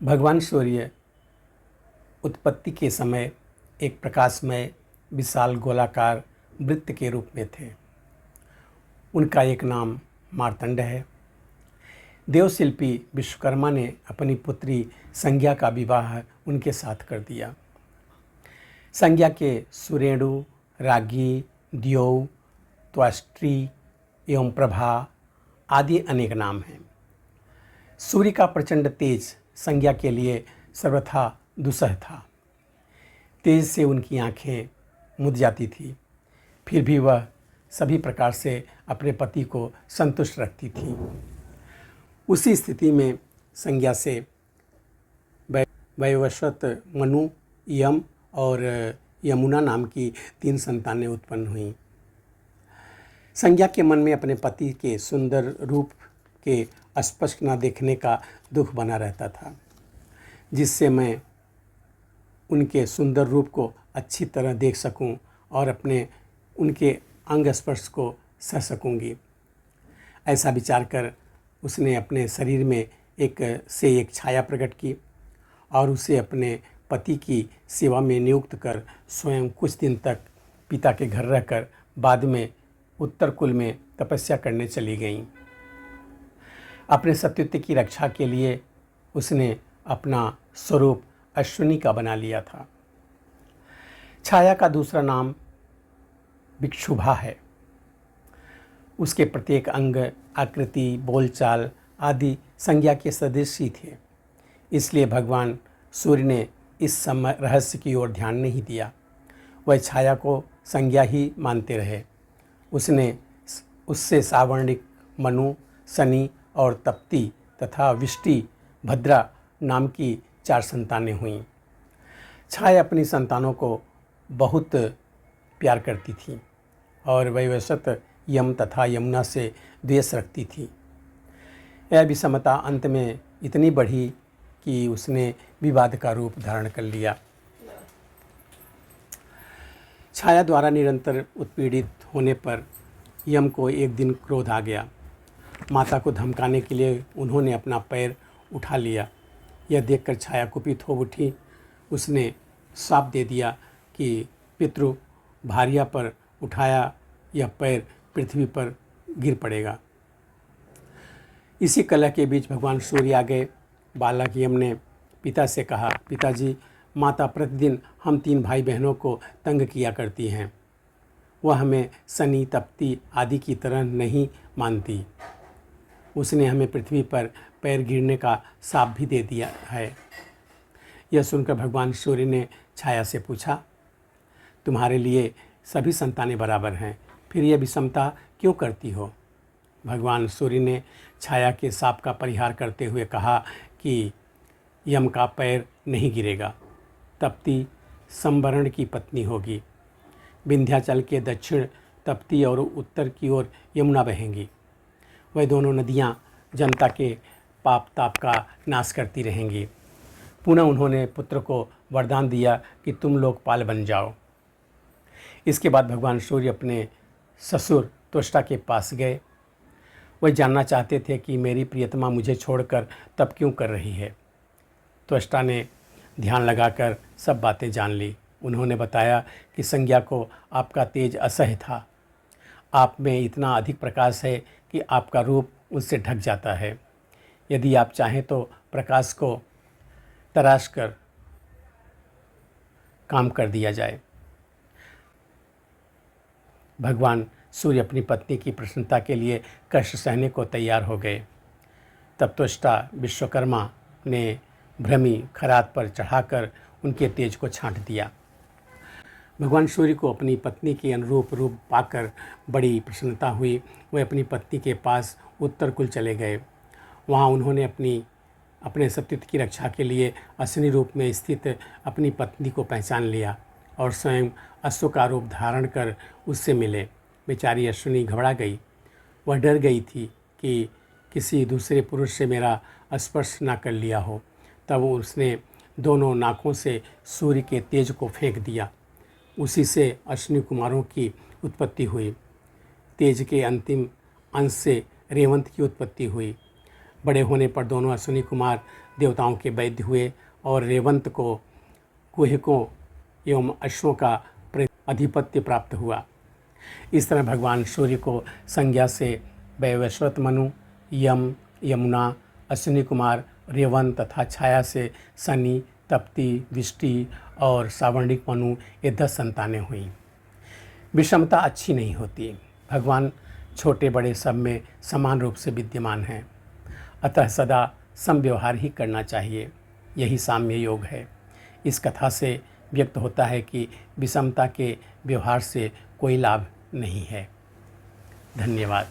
भगवान सूर्य उत्पत्ति के समय एक प्रकाशमय विशाल गोलाकार वृत्त के रूप में थे। उनका एक नाम मार्तंड है। देवशिल्पी विश्वकर्मा ने अपनी पुत्री संज्ञा का विवाह उनके साथ कर दिया। संज्ञा के सुरेणु, रागी, द्यौ, त्वष्ट्री एवं प्रभा आदि अनेक नाम हैं। सूर्य का प्रचंड तेज संज्ञा के लिए सर्वथा दुस्सह था। तेज से उनकी आंखें मुद जाती थी, फिर भी वह सभी प्रकार से अपने पति को संतुष्ट रखती थी। उसी स्थिति में संज्ञा से वैवस्वत, मनु, यम और यमुना नाम की 3 संतानें उत्पन्न हुईं। संज्ञा के मन में अपने पति के सुंदर रूप के स्पष्ट न देखने का दुख बना रहता था, जिससे मैं उनके सुंदर रूप को अच्छी तरह देख सकूं और उनके अंग स्पर्श को सह सकूंगी। ऐसा विचार कर उसने अपने शरीर में एक छाया प्रकट की और उसे अपने पति की सेवा में नियुक्त कर स्वयं कुछ दिन तक पिता के घर रहकर बाद में उत्तर कुल में तपस्या करने चली गईं। अपने सत्युत्व की रक्षा के लिए उसने अपना स्वरूप अश्विनी का बना लिया था। छाया का दूसरा नाम विक्षुभा है। उसके प्रत्येक अंग, आकृति, बोलचाल आदि संज्ञा के सदृश ही थे। इसलिए भगवान सूर्य ने इस समय रहस्य की ओर ध्यान नहीं दिया। वह छाया को संज्ञा ही मानते रहे। उससे सावर्णिक, मनु, शनि और तप्ती तथा विष्टि, भद्रा नाम की 4 संतानें हुईं। छाया अपनी संतानों को बहुत प्यार करती थी और वैवस्वत, यम तथा यमुना से द्वेष रखती थी। यह विषमता अंत में इतनी बढ़ी कि उसने विवाद का रूप धारण कर लिया। छाया द्वारा निरंतर उत्पीड़ित होने पर यम को एक दिन क्रोध आ गया। माता को धमकाने के लिए उन्होंने अपना पैर उठा लिया। यह देखकर छाया कुपित हो उठी। उसने श्राप दे दिया कि पितृ भार्या पर उठाया यह पैर पृथ्वी पर गिर पड़ेगा। इसी कलह के बीच भगवान सूर्य आ गए। बालक यम ने पिता से कहा, पिताजी, माता प्रतिदिन हम 3 भाई बहनों को तंग किया करती हैं। वह हमें शनि, तप्ती आदि की तरह नहीं मानती। उसने हमें पृथ्वी पर पैर गिरने का शाप भी दे दिया है। यह सुनकर भगवान सूर्य ने छाया से पूछा, तुम्हारे लिए सभी संतानें बराबर हैं, फिर यह विषमता क्यों करती हो? भगवान सूर्य ने छाया के शाप का परिहार करते हुए कहा कि यम का पैर नहीं गिरेगा। तप्ती संवरण की पत्नी होगी। विंध्याचल के दक्षिण तप्ती और उत्तर की ओर यमुना बहेंगी। वह दोनों नदियाँ जनता के पाप ताप का नाश करती रहेंगी। पुनः उन्होंने पुत्र को वरदान दिया कि तुम लोकपाल बन जाओ। इसके बाद भगवान सूर्य अपने ससुर त्वष्टा के पास गए। वह जानना चाहते थे कि मेरी प्रियतमा मुझे छोड़कर तप क्यों कर रही है। त्वष्टा ने ध्यान लगाकर सब बातें जान ली। उन्होंने बताया कि संज्ञा को आपका तेज असह्य था। आप में इतना अधिक प्रकाश है कि आपका रूप उससे ढक जाता है। यदि आप चाहें तो प्रकाश को तराश कर काम कर दिया जाए। भगवान सूर्य अपनी पत्नी की प्रसन्नता के लिए कष्ट सहने को तैयार हो गए। तब त्वष्टा विश्वकर्मा ने भ्रमी खरात पर चढ़ाकर उनके तेज को छांट दिया। भगवान सूर्य को अपनी पत्नी के अनुरूप रूप पाकर बड़ी प्रसन्नता हुई। वे अपनी पत्नी के पास उत्तर कुल चले गए। वहाँ उन्होंने अपने सत्युत्व की रक्षा के लिए अश्विनी रूप में स्थित अपनी पत्नी को पहचान लिया और स्वयं अश्व का रूप धारण कर उससे मिले। बेचारी अश्विनी घबरा गई। वह डर गई थी कि किसी दूसरे पुरुष से मेरा स्पर्श ना कर लिया हो। तब उसने दोनों नाकों से सूर्य के तेज को फेंक दिया। उसी से अश्विनी कुमारों की उत्पत्ति हुई। तेज के अंतिम अंश से रेवंत की उत्पत्ति हुई। बड़े होने पर दोनों अश्विनी कुमार देवताओं के वैद्य हुए और रेवंत को कुहकों एवं अश्वों का अधिपत्य प्राप्त हुआ। इस तरह भगवान सूर्य को संज्ञा से वैवस्वत मनु, यम, यमुना, अश्विनी कुमार, रेवंत तथा छाया से शनि, तप्ती, दृष्टि और सावर्णिक मनु, ये 10 संतानें हुईं। विषमता अच्छी नहीं होती। भगवान छोटे बड़े सब में समान रूप से विद्यमान हैं, अतः सदा समव्यवहार ही करना चाहिए। यही साम्य योग है। इस कथा से व्यक्त होता है कि विषमता के व्यवहार से कोई लाभ नहीं है। धन्यवाद।